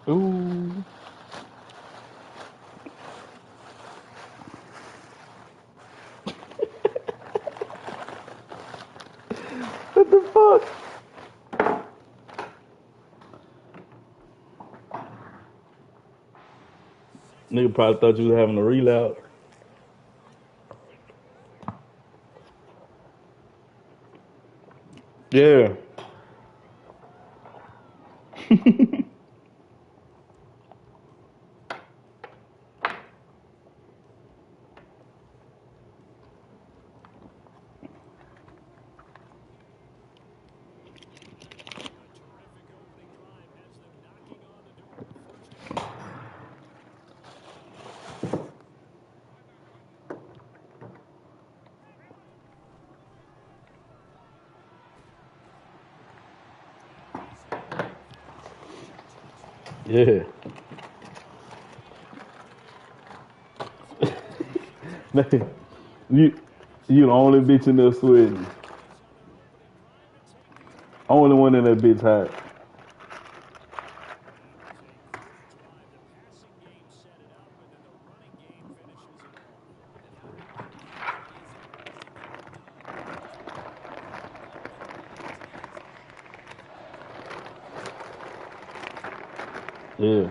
Ooh. What the fuck? Nigga probably thought you was having a relapse. Yeah. Yeah. Man, you you the only bitch in there sweating. Only one in that bitch hot. Yeah.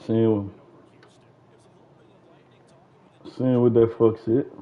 Seeing, seeing what that fuck shit.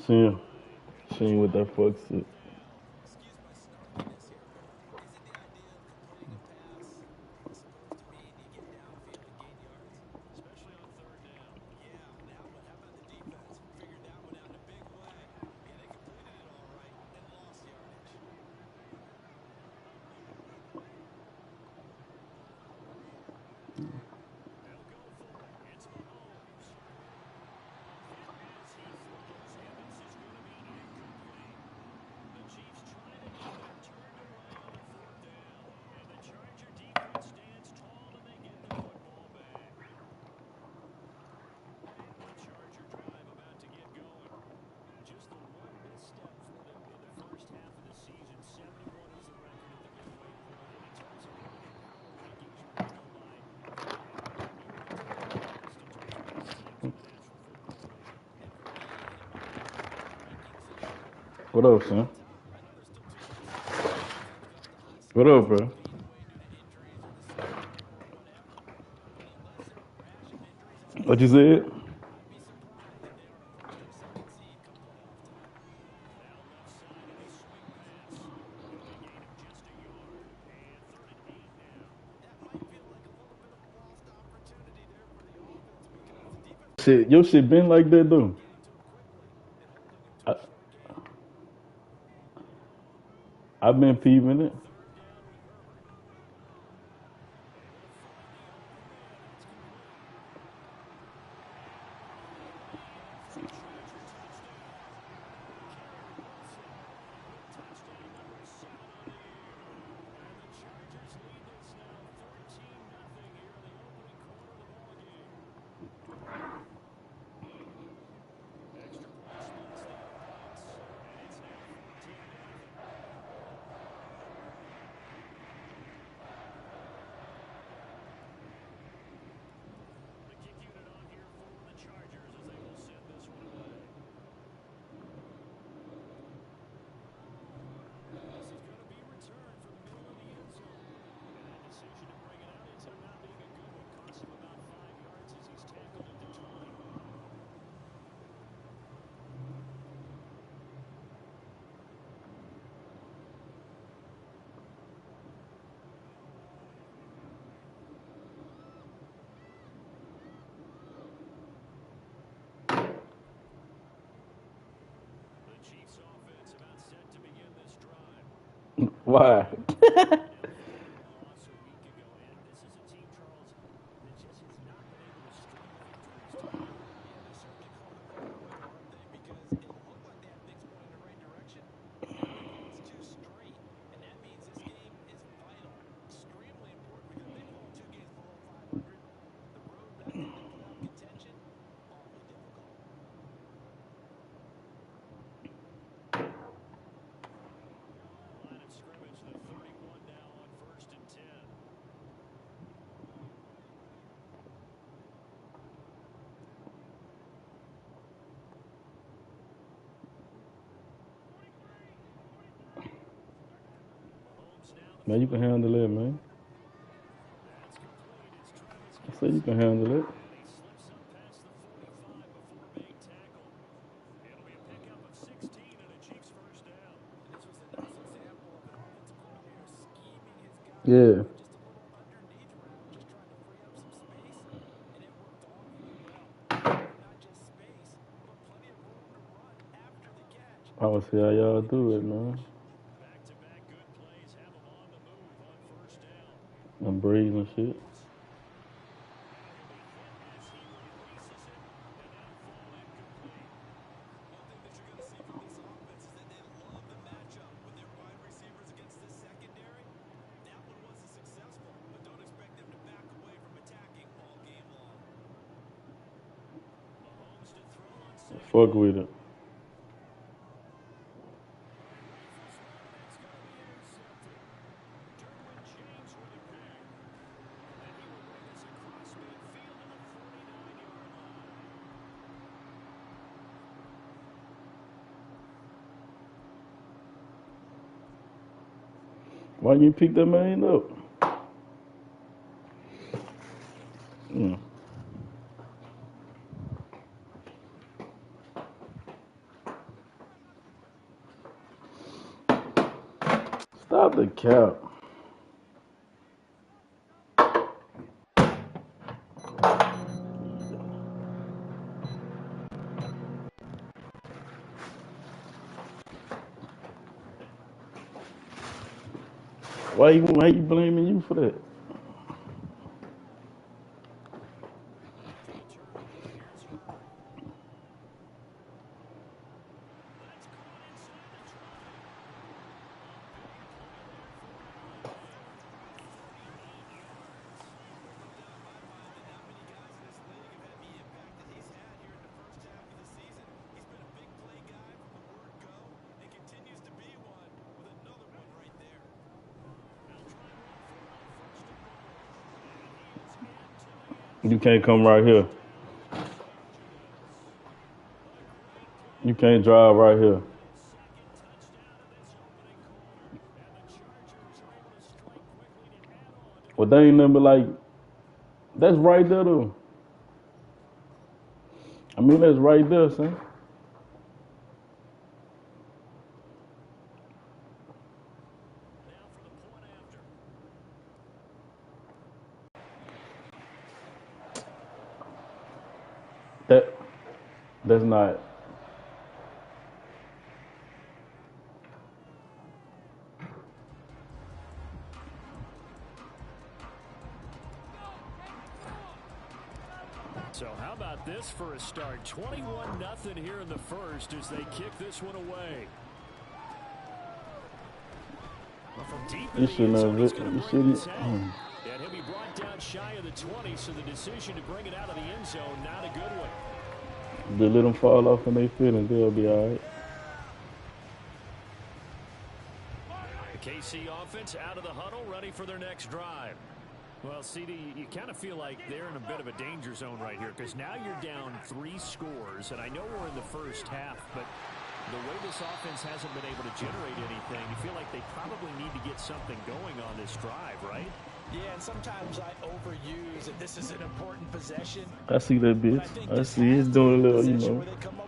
Seeing, seeing what that fuck shit. What up, son? What up, bro? What you said? Shit, your shit been like that though. I, I've been peeping it. Why? Man, you can handle it, man. I say you can handle it. Yeah. I want to see how y'all do it, man. And breathe and shit. Fuck with it. Why you pick that man up? Mm. Stop the cap. Why you blaming you for that? You can't come right here. You can't drive right here. Well, they ain't nothing but like, that's right there though. mean, that's right there, son. That that's not. So how about this for a start? 21-0 here in the first as they kick this one away. Well, from deep in the end zone, he's going to bring this out. And he'll be brought down shy of the 20, so the decision to bring it out of the end zone, not a good one. They let them fall off in their feelings, they'll be all right. The KC offense out of the huddle, ready for their next drive. Well, CD, you kind of feel like they're in a bit of a danger zone right here because now you're down 3 scores, and I know we're in the first half, but the way this offense hasn't been able to generate anything, you feel like they probably need to get something going on this drive, right? Yeah, and sometimes I overuse that this is an important possession. I see that bitch. I see it's doing a little, you know,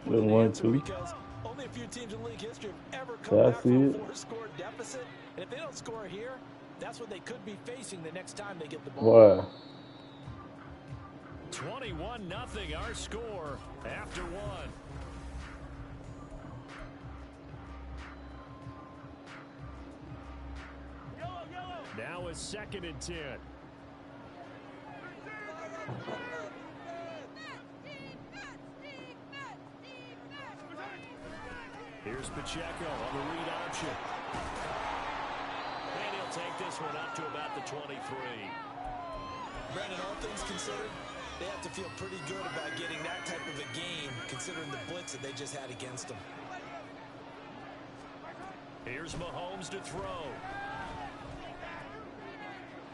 little 1-2. Only a few teams in league history have ever come back from a 4-score deficit, and if they don't score here, that's what they could be facing the next time they get the ball. Wow. 21-0 our score after 1. Now a 2nd and 10. Here's Pacheco on the read option. And he'll take this one up to about the 23. Brandon, all things considered, they have to feel pretty good about getting that type of a game, considering the blitz that they just had against them. Here's Mahomes to throw.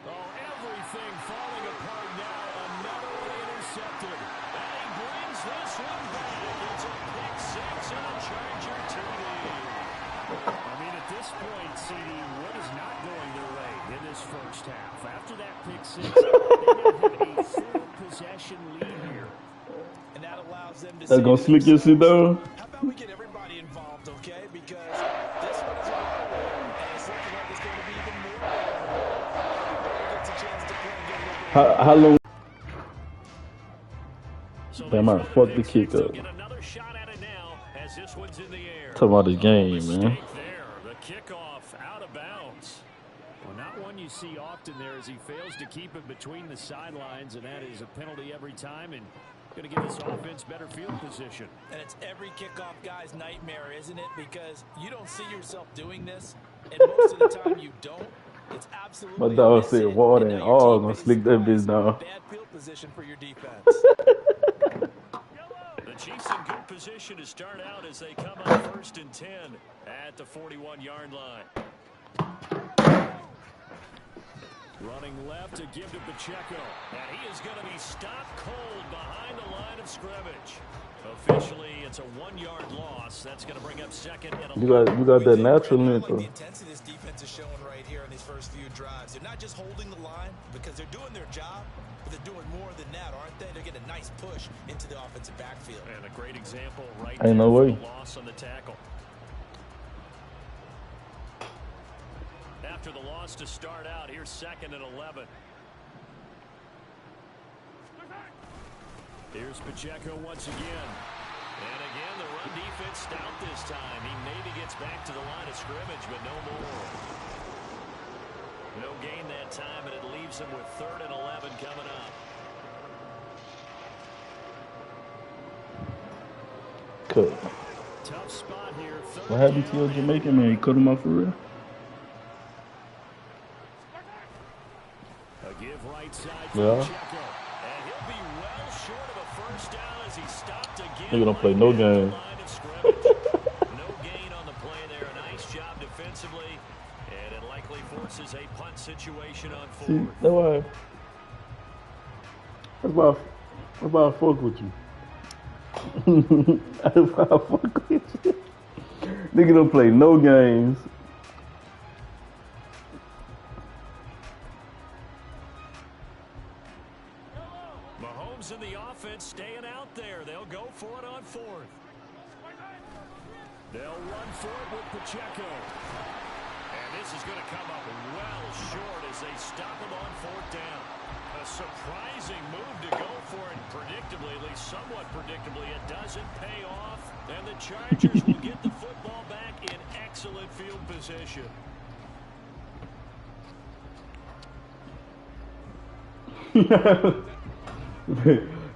Oh, everything falling apart now. Another one intercepted. And he brings this one back. It's a pick 6 and a Charger TD. I mean, at this point, CD, what is not going their way in this first half? After that pick 6, they now have a full possession lead here. And that allows them to That's going to slick your shit down. How about we get everybody involved, okay? Because this one is a and it's looking like it's going to be even more. Gets a chance to play and get a little bit. How long? So Damn, I fucked the kick up. get another shot at it now as this one's in the air. Talk about this game, man. There, the kickoff out of bounds. Well, not one you see often there as he fails to keep it between the sidelines, and that is a penalty every time and going to give this offense better field position. And it's every kickoff guy's nightmare, isn't it? Because you don't see yourself doing this, and most of the time you don't. It's absolutely My dog said water and all gonna slick that bitch down. Bad field position for your defense. The Chiefs in good position to start out as they come up 1st and 10 at the 41-yard line. Running left to give to Pacheco. And he is going to be stopped cold behind the line of scrimmage. Officially, it's a 1-yard loss. That's going to bring up 2nd and 11. You got that natural length. The intensity this defense is showing right here in these first few drives. They're not just holding the line because they're doing their job, but they're doing more than that, aren't they? They're getting a nice push into the offensive backfield. And a great example right Ain't no way. Loss on the tackle. After the loss to start out, here's 2nd and 11. Here's Pacheco once again. And again, the run defense stout this time. He maybe gets back to the line of scrimmage, but no more. No gain that time, and it leaves him with 3rd and 11 coming up. Cut. Tough spot here. What happened to your Jamaican man? You cut him off for real? A give right side Yeah. Pacheco. And he'll be well short of a first down as he stopped again. They're gonna play no game. No gain on the play there. A nice job defensively. And it likely forces a punt situation on 4th. See, that's why. That's why I fuck with you. That's why I fuck with you. Nigga don't play no games. Mahomes in the offense staying out there. They'll go for for it with Pacheco. And this is going to come up well short as they stop him on fourth down. A surprising move to go for it. Predictably, at least somewhat predictably, it doesn't pay off. And the Chargers will get the football back in excellent field position.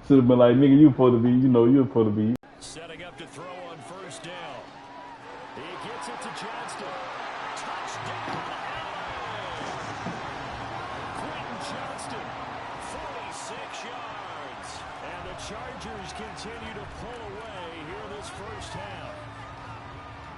Should have been like, nigga, you supposed to be, you're supposed to be. Setting up to throw on first down. He gets it to Johnston. Touchdown, Quentin Johnston, 46 yards. And the Chargers continue to pull away here in this first half.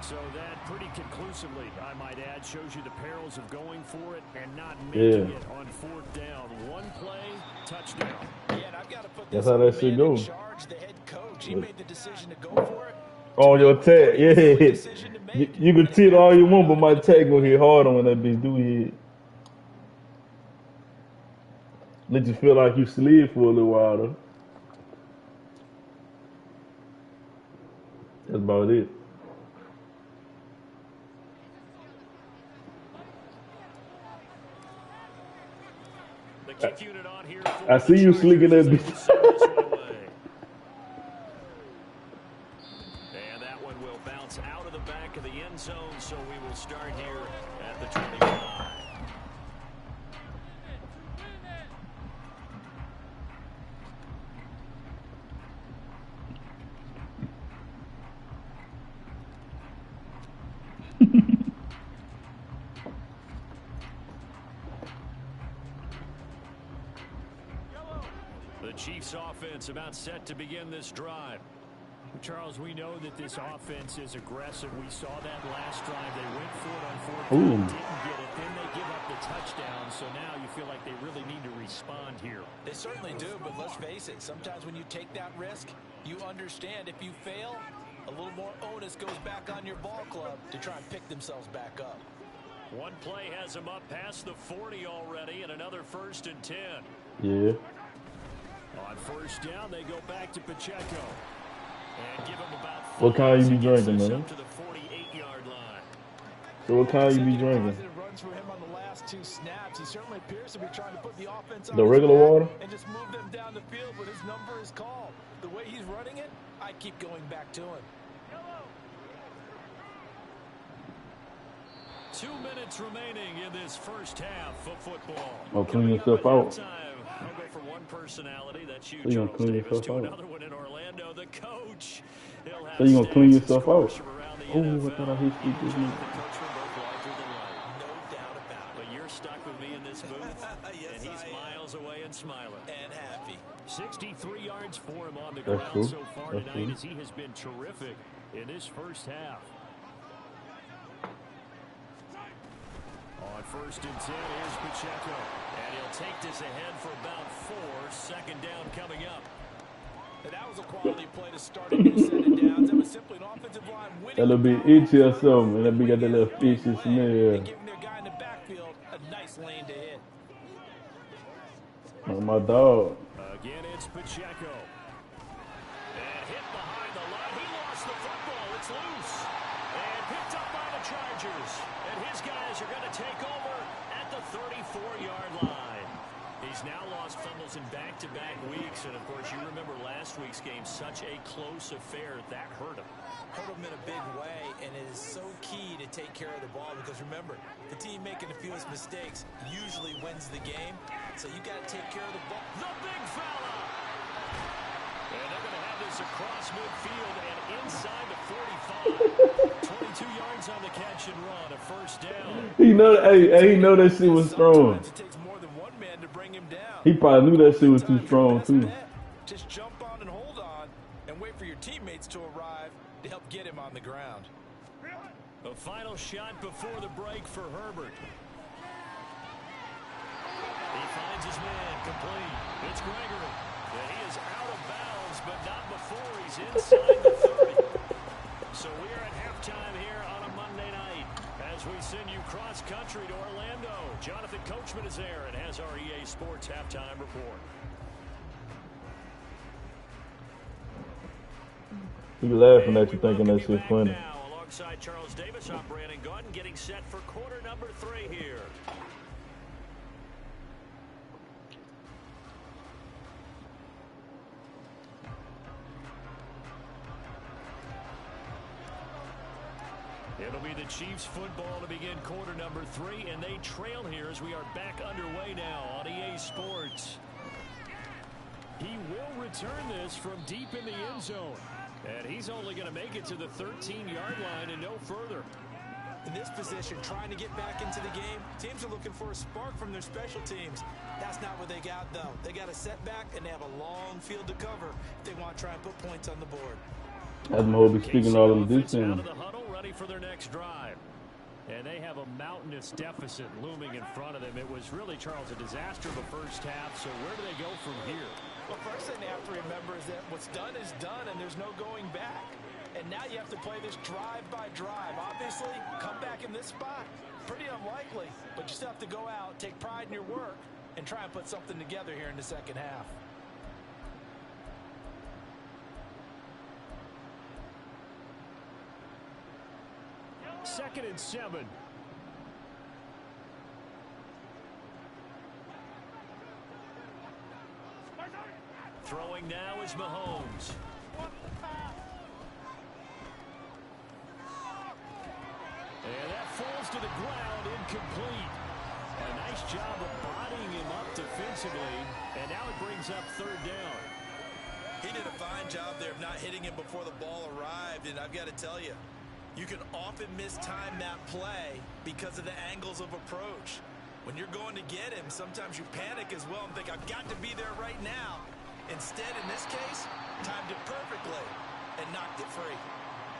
So that pretty conclusively, I might add, shows you the perils of going for it and not making it on fourth down. One play, touchdown. Yeah, and I've got to put That's this how on that the shit man go. in charge, the head coach. He made the decision to go for it. On your tag, yeah. You can cheat all you want, but my tag gonna hit hard on when that bitch do hit. Let you feel like you slid for a little while, though. That's about it. The kick unit on here I see you slicking that bitch. And that one will bounce out of the back of the end zone, so we will start here at the 25. The Chiefs offense about set to begin this drive. Charles, we know that this offense is aggressive. We saw that last drive. They went for it on fourth Ooh. down, didn't get it. Then they give up the touchdown. So now you feel like they really need to respond here. They certainly do, but let's face it. Sometimes when you take that risk, you understand if you fail, a little more onus goes back on your ball club to try and pick themselves back up. One play has them up past the 40 already, and another 1st and 10. Yeah. On first down, they go back to Pacheco. And give him about What kind you be gets drinking, us man? up to the 48-yard line. So what kind you be drinking? Positive runs for him on the last 2 snaps. He certainly appears to be trying to put the offense on The his regular back water? and just move them down the field when his number is called. The way he's running it, I keep going back to him. 2 minutes remaining in this first half of football. Oh, clean Coming yourself up at out. halftime, I'll go for one personality. That's you, So you gonna Charles clean Davis. yourself To out? another one in Orlando, the coach. He'll have So you gonna clean stats and yourself scores out? from around the Oh, I NFL. thought I hit He this and nigga. Jonathan Coach were both larger than life. No doubt about it. But you're stuck with me in this booth, Yes, and he's I am. miles away and smiling. And happy. 63 yards for him on the That's ground cool. so far That's tonight cool. as he has been terrific in this first half. On 1st and 10, here's Pacheco. And he'll take this ahead for about 4. 2nd down coming up. And that was a quality play to start a new set of downs. That was simply an offensive line winning. That little bit itchy or something, and that bitch got that little fishy smell. And giving their guy in the backfield a nice lane to hit. Like my dog. Again, it's Pacheco. And hit behind the line. He lost the football. It's loose. And picked up by the Chargers. And his guys are going to take over at the 34-yard line. He's now lost fumbles in back-to-back weeks. And, of course, you remember last week's game, such a close affair. That hurt him. Hurt him in a big way, and it is so key to take care of the ball because, remember, the team making the fewest mistakes usually wins the game. So you got to take care of the ball. The big fella. And they're going to have this across midfield and inside the 45. 22 yards on the catch and run, a 1st down. He know, he know that shit was strong. Sometimes it takes more than one man to bring him down. He probably knew that shit was too strong too. Just jump on and hold on and wait for your teammates to arrive to help get him on the ground. A final shot before the break for Herbert. He finds his man complete. It's Gregory. And he is out of bounds, but not before he's inside the 30. So we are at halftime here on a Monday night as we send you cross-country to Orlando. Jonathan Coachman is there and has our EA Sports halftime report. He laughing at you thinking that shit funny. Now, alongside Charles Davis. I'm Brandon Gordon, getting set for quarter number 3 here. It'll be the Chiefs football to begin quarter number 3, and they trail here as we are back underway now on EA Sports. He will return this from deep in the end zone, and he's only going to make it to the 13-yard line and no further. In this position, trying to get back into the game, teams are looking for a spark from their special teams. That's not what they got, though. They got a setback, and they have a long field to cover if they want to try and put points on the board. That's my whole speaking all of this out team. of the huddle, ready for their next drive. And they have a mountainous deficit looming in front of them. It was really, Charles, a disaster the first half. So where do they go from here? Well, first thing they have to remember is that what's done is done, and there's no going back. And now you have to play this drive by drive. Obviously, come back in this spot, pretty unlikely. But you still have to go out, take pride in your work, and try and put something together here in the second half. Second and 7. Throwing now is Mahomes. And that falls to the ground, incomplete. A nice job of bodying him up defensively, and now it brings up third down. He did a fine job there of not hitting him before the ball arrived, and I've got to tell you, you can often mistime that play because of the angles of approach. When you're going to get him, sometimes you panic as well and think, I've got to be there right now. Instead, in this case, timed it perfectly and knocked it free.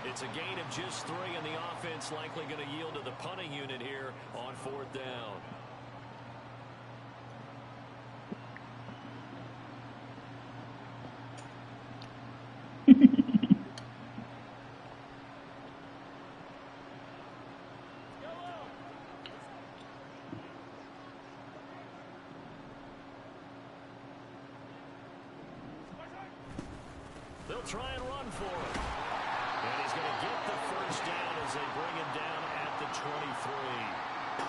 It's a gain of just 3, and the offense likely going to yield to the punting unit here on fourth down. They'll try and run for it. And he's going to get the first down as they bring him down at the 23.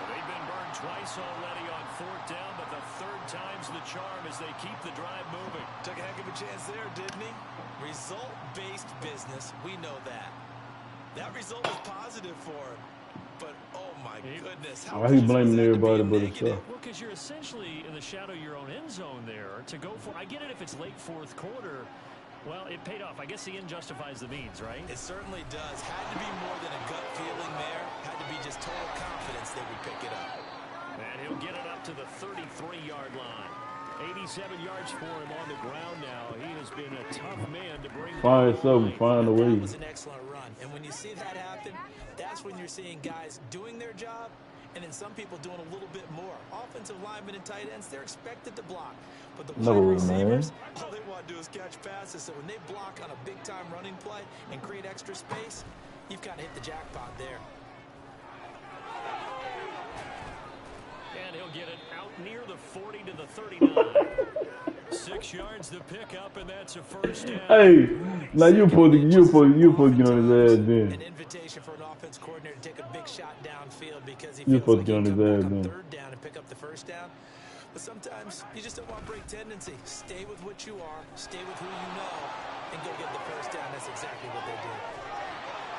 They've been burned twice already on fourth down, but the third time's the charm as they keep the drive moving. Took a heck of a chance there, didn't he? Result-based business, we know that. That result was positive for him. But, oh my goodness. Why he blaming everybody but himself? Well, because you're essentially in the shadow of your own end zone there to go for. I get it if it's late fourth quarter. Well, it paid off. I guess the end justifies the means, right? It certainly does. Had to be more than a gut feeling there. Had to be just total confidence they would pick it up. And he'll get it up to the 33-yard line. 87 yards for him on the ground now. He has been a tough man to bring Find something, find a way. That was an excellent run. And when you see that happen, that's when you're seeing guys doing their job and then some people doing a little bit more. Offensive linemen and tight ends, they're expected to block. But the wide receivers, all they want to do is catch passes. So when they block on a big-time running play and create extra space, you've kind of hit the jackpot there. And he'll get it out near the 40 to the 39. 6 yards to pick up, and that's a first down. Hey, now you're supposed to get on his ass then. An invitation for an offense coordinator to take a big shot downfield because he You're feels supposed to like get he on his can ass walk then. up third down and pick up the first down. But sometimes you just don't want break tendency. Stay with what you are, stay with who you know, and go get the first down. That's exactly what they did.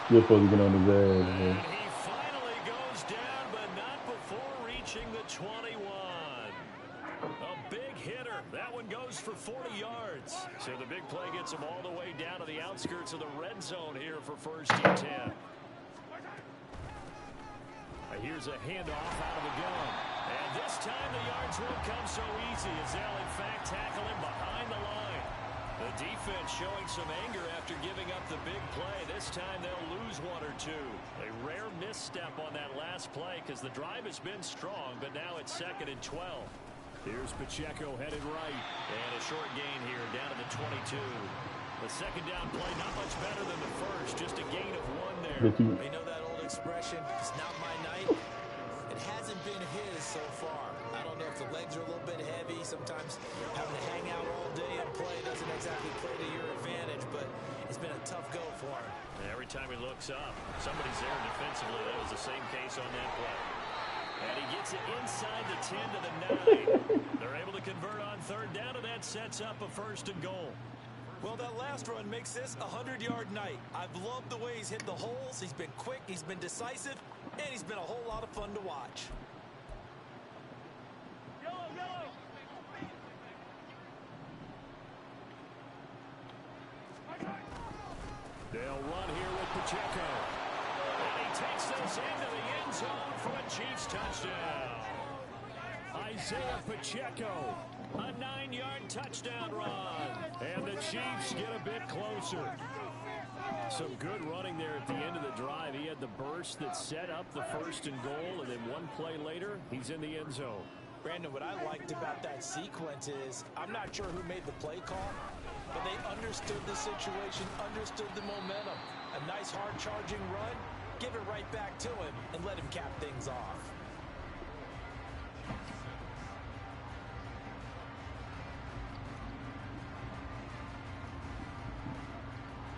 You're supposed to get on his ass, man. And he finally goes down, but not before reaching the 21. A big hitter. That one goes for 40 yards. So the big play gets him all the way down to the outskirts of the red zone here for first and 10. Here's a handoff out of the gun. And this time the yards won't come so easy as they'll in fact tackle him behind the line. The defense showing some anger after giving up the big play. This time they'll lose 1 or 2. A rare misstep on that last play because the drive has been strong, but now it's 2nd and 12. Here's Pacheco headed right. And a short gain here down to the 22. The second down play not much better than the first. Just a gain of 1 there. You know that old expression, it's not my night. It hasn't been his so far. I don't know if the legs are a little bit heavy. Sometimes having to hang out all day in play doesn't exactly play to your advantage, but it's been a tough go for him. Every time he looks up, somebody's there defensively. That was the same case on that play. And he gets it inside the 10 to the 9. They're able to convert on third down, and that sets up a 1st and goal. Well, that last run makes this a 100-yard night. I've loved the way he's hit the holes. He's been quick, he's been decisive, and he's been a whole lot of fun to watch. They'll run here with Pacheco. And he takes this into the end zone for a Chiefs touchdown. Isaiah Pacheco, a 9-yard touchdown run. And the Chiefs get a bit closer. Some good running there at the end of the drive. He had the burst that set up the 1st and goal, and then one play later, he's in the end zone. Brandon, what I liked about that sequence is I'm not sure who made the play call, but they understood the situation, understood the momentum. A nice hard-charging run, give it right back to him, and let him cap things off.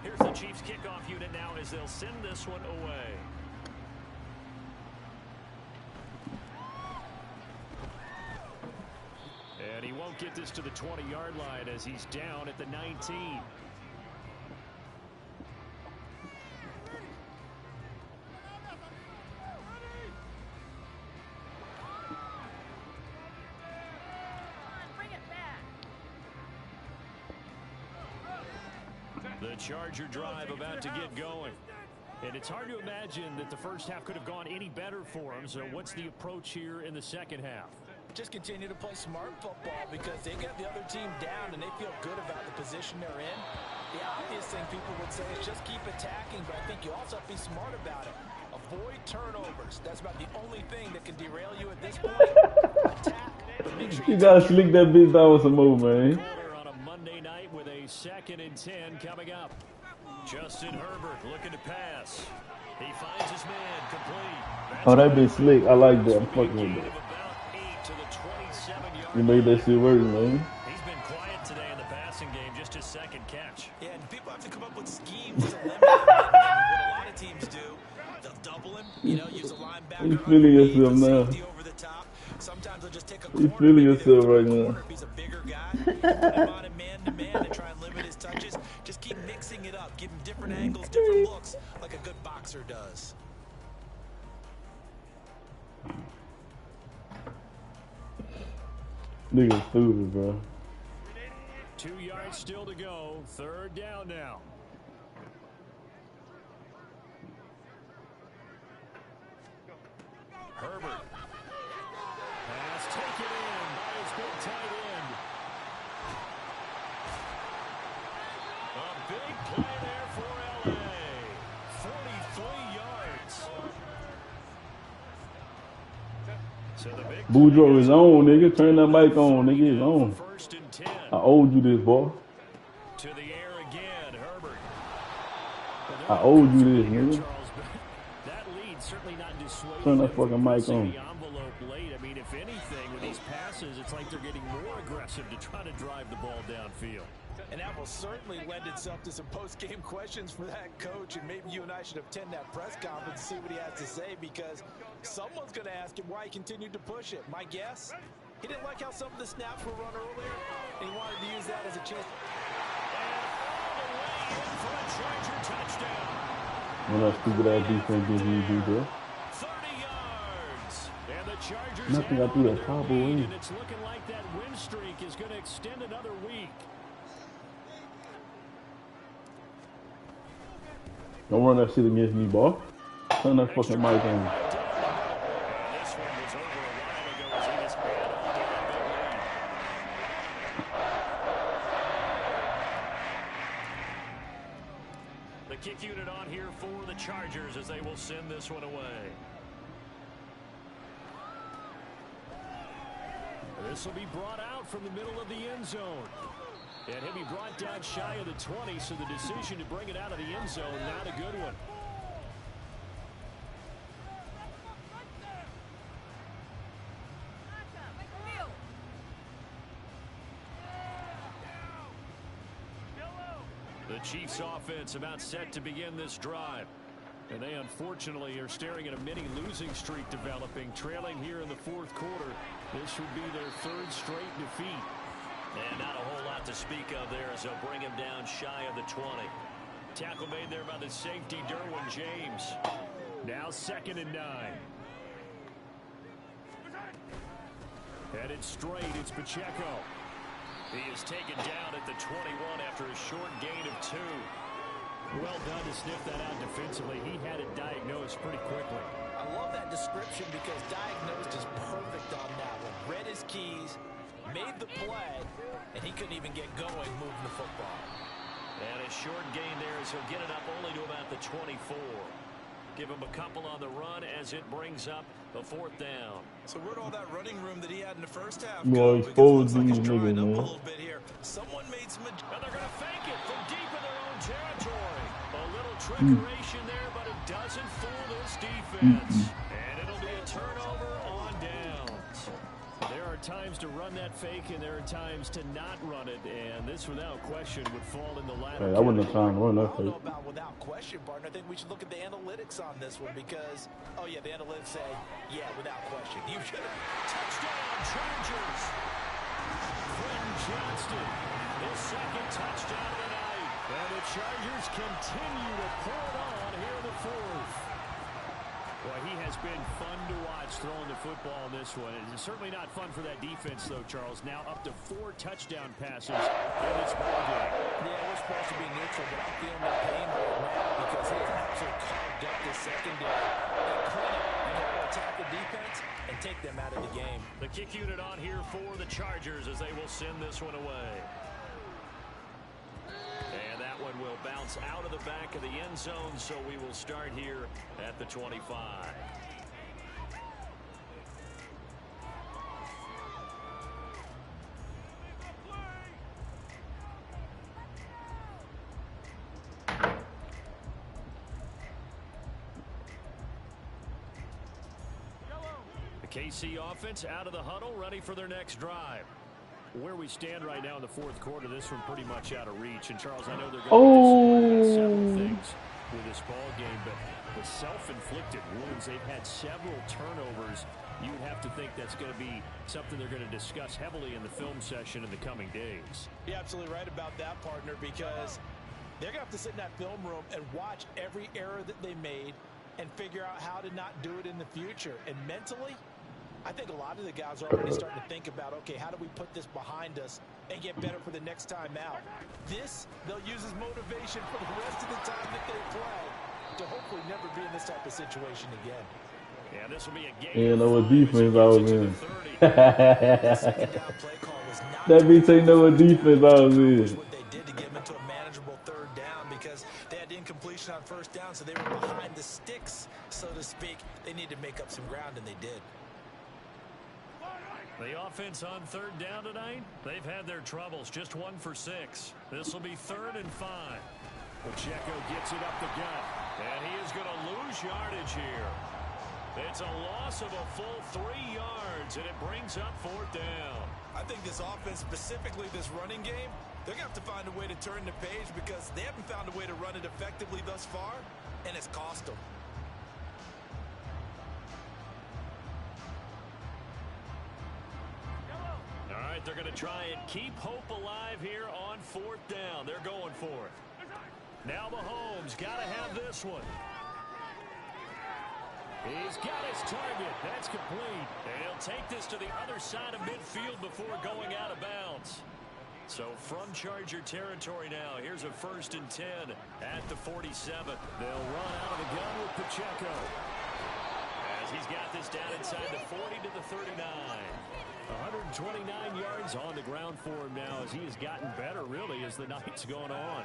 Here's the Chiefs kickoff unit now as they'll send this one away. And he won't get this to the 20-yard line as he's down at the 19. The Charger drive about to get going. And it's hard to imagine that the first half could have gone any better for them. So what's the approach here in the second half? Just continue to play smart football because they got the other team down and they feel good about the position they're in. The obvious thing people would say is just keep attacking, but I think you also have to be smart about it. Avoid turnovers. That's about the only thing that can derail you at this point. Attack, but make sure You gotta slick that bitch down with some more, man. On a Monday night with a 2nd and 10 coming up. Justin Herbert looking to pass. He finds his man complete. Oh, that bitch slick. I like that. I'm fucking with that. You made that shit work, man. He's been quiet today in the passing game, just his 2nd catch. Yeah, and people have to come up with schemes to limit him. And what a lot of teams do, they'll double him, use a linebacker. You feeling yourself now. Over the top. Sometimes they'll just take a You corner. feeling yourself right now. If he's a bigger guy, put him on a man-to-man and try and limit his touches. Just keep mixing it up. Give him different angles, different looks, like a good boxer does. Nigga stupid, bro. 2 yards still to go. 3rd down now. Herbert. Pass taken in by his big tight end. A big play there for L.A. 43 yards. So the big Boudreaux is on, nigga. Turn that mic on, nigga. It's on. 1st and 10. I owed you this, boy. To the air again, Herbert. I owed you this, nigga. Charles, that lead certainly not dissuading. Turn that fucking mic on. on. The envelope late. I mean, if anything, with these passes, it's like they're getting more aggressive to try to drive the ball downfield. And that will certainly lend itself to some post-game questions for that coach. And maybe you and I should attend that press conference and see what he has to say, because someone's going to ask him why he continued to push it. My guess, he didn't like how some of the snaps were run earlier, and he wanted to use that as a chance. And all the way in for a Charger touchdown. When that stupid ass defense gives you do that. 30 yards. And the Chargers Nothing I threw that top away. and it's looking like that win streak is going to extend another week. Don't run that shit against me, boy. Turn that fucking mic on. This one was over a while ago as he just ran on to that big lead. The kick unit on here for the Chargers as they will send this one away. This will be brought out from the middle of the end zone. And he'll be brought down shy of the 20, so the decision to bring it out of the end zone, not a good one. The Chiefs offense about set to begin this drive. And they unfortunately are staring at a mini losing streak developing, trailing here in the fourth quarter. This would be their third straight defeat. And not a whole lot to speak of there as they'll bring him down shy of the 20. Tackle made there by the safety, Derwin James. Now 2nd and 9. Headed straight, it's Pacheco. He is taken down at the 21 after a short gain of 2. Well done to sniff that out defensively. He had it diagnosed pretty quickly. I love that description because diagnosed is perfect on that one. Read his keys, made the play, and he couldn't even get going moving the football. And a short gain there as he'll get it up only to about the 24. Give him a couple on the run as it brings up the 4th down. So where'd all that running room that he had in the first half go? Expose these niggas, man. A little bit here. Someone made some. And they're going to fake it from deep in their own territory. A little trickeration there, but it doesn't fool this defense. And it'll be a turnover on downs. There are times to run that fake, and there are times to not run it, and this, without question, would fall in the latter. Hey, I wouldn't have trying to run that I don't know fake. about without question, partner. I think we should look at the analytics on this one because, oh yeah, the analytics say, yeah, without question. You should have. Touchdown, Chargers. Quentin Johnston, his 2nd touchdown of the night. And the Chargers continue to pour it on here in the 4th. Well, he has been fun to watch throwing the football in this one. It's certainly not fun for that defense, though, Charles. Now up to 4 touchdown passes in this ballgame. Yeah, we're supposed to be neutral, but I'm feeling that pain right now because he has absolutely carved up the secondary. And credit, you know, to attack the defense and take them out of the game. The kick unit on here for the Chargers as they will send this one away. And that one will bounce out of the back of the end zone, so we will start here at the 25. The KC offense out of the huddle, ready for their next drive. Where we stand right now in the fourth quarter, this one pretty much out of reach. And Charles, I know they're going to disagree on several things with this ball game, but the self-inflicted wounds, they've had several turnovers. You would have to think that's going to be something they're going to discuss heavily in the film session in the coming days. You're absolutely right about that, partner, because they're going to have to sit in that film room and watch every error that they made and figure out how to not do it in the future. And mentally, I think a lot of the guys are already starting to think about, okay, how do we put this behind us and get better for the next time out? This, they'll use as motivation for the rest of the time that they play to hopefully never be in this type of situation again. Yeah, this will be a game. You know what defense I was in. That beats ain't know what defense I was in. What they did to get them into a manageable 3rd down because they had incompletion on 1st down, so they were behind the sticks, so to speak. They needed to make up some ground, and they did. The offense on 3rd down tonight, they've had their troubles, just 1 for 6. This will be 3rd and 5. Pacheco gets it up the gut. And he is going to lose yardage here. It's a loss of a full 3 yards, and it brings up 4th down. I think this offense, specifically this running game, they're going to have to find a way to turn the page because they haven't found a way to run it effectively thus far, and it's cost them. All right, they're going to try and keep hope alive here on 4th down. They're going for it. Now Mahomes got to have this one. He's got his target. That's complete. And he'll take this to the other side of midfield before going out of bounds. So from Charger territory now, here's a 1st and 10 at the 47. They'll run out of the gun with Pacheco. As he's got this down inside the 40 to the 39. 129 yards on the ground for him now as he has gotten better, really, as the night's gone on.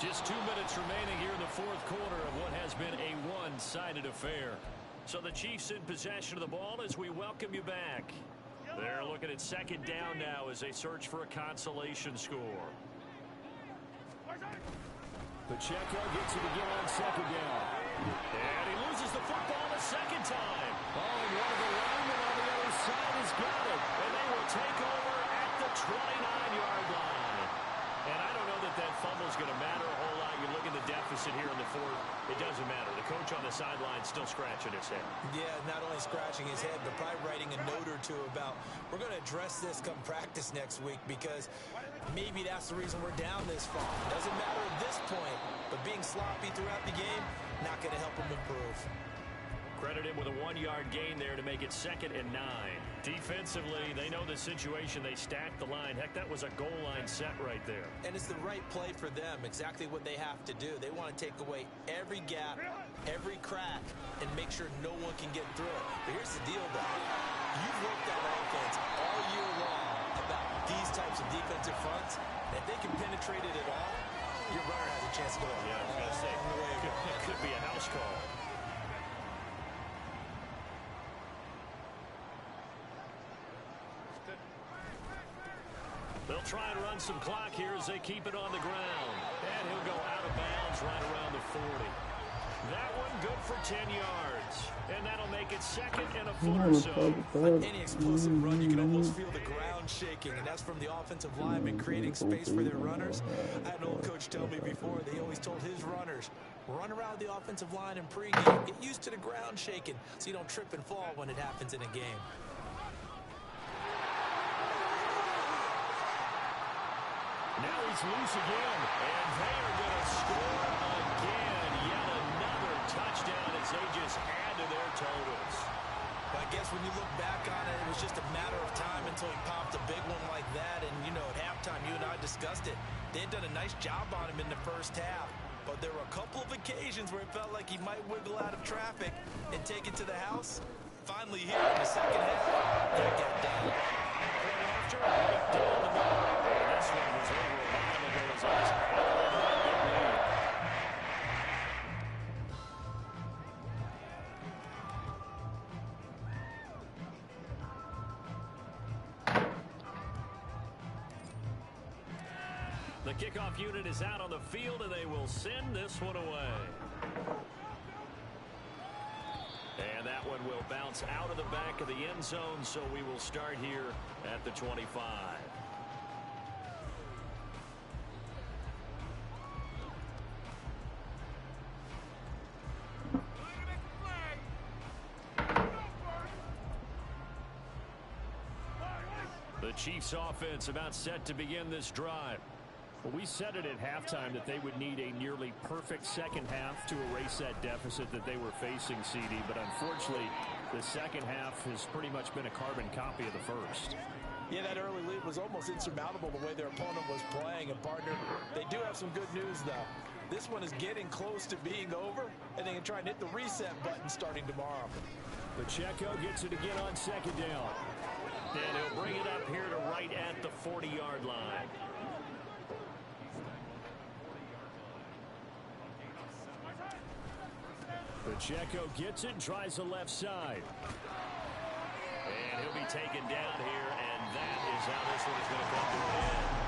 Just 2 minutes remaining here in the fourth quarter of what has been a one-sided affair. So the Chiefs in possession of the ball as we welcome you back. They're looking at 2nd down now as they search for a consolation score. Pacheco gets it again on 2nd down. And he loses the football the second time. Oh, and one of the linemen on the other side has got it. And they will take over at the 29-yard line. And I don't know that that fumble is going to matter a whole lot. You look at the deficit here in the fourth. It doesn't matter. The coach on the sideline still scratching his head. Yeah, not only scratching his head, but probably writing a note or two about, we're going to address this come practice next week, because maybe that's the reason we're down this far. Doesn't matter at this point, but being sloppy throughout the game, not going to help him improve. Credit him with a 1-yard gain there to make it 2nd and 9. Defensively, they know the situation. They stacked the line. Heck, that was a goal line set right there. And it's the right play for them, exactly what they have to do. They want to take away every gap, every crack, and make sure no one can get through it. But here's the deal, though. You've worked on offense all year long about these types of defensive fronts. And if they can penetrate it at all, your runner has a chance to go Yeah, I was going to say, it could be a house call. They'll try and run some clock here as they keep it on the ground. And he'll go out of bounds right around the 40. That one good for 10 yards. And that'll make it 2nd and a foot or so. On any explosive run, you can almost feel the ground shaking, and that's from the offensive linemen creating space for their runners. I had an old coach tell me before, they always told his runners, run around the offensive line in pregame. Get used to the ground shaking so you don't trip and fall when it happens in a game. Now he's loose again, and they are going to score again. Yet another touchdown as they just add to their totals. But I guess when you look back on it, it was just a matter of time until he popped a big one like that. And, you know, at halftime, you and I discussed it. They had done a nice job on him in the first half. But there were a couple of occasions where it felt like he might wiggle out of traffic and take it to the house. Finally here in the second half, that got done. Right after, right down the middle. And this one was over a mile ago as I was held into that big lead. The kickoff unit is out on the field, and they will send this one away. And that one will bounce out of the back of the end zone, so we will start here at the 25. The Chiefs offense about set to begin this drive. Well, we said it at halftime that they would need a nearly perfect second half to erase that deficit that they were facing, CD. But unfortunately, the second half has pretty much been a carbon copy of the first. Yeah, that early lead was almost insurmountable the way their opponent was playing. And, partner, they do have some good news, though. This one is getting close to being over, and they can try and hit the reset button starting tomorrow. Pacheco gets it again on second down. And he'll bring it up here to right at the 40-yard line. Pacheco gets it, tries the left side. And he'll be taken down here, and that is how this one is going to come to an end.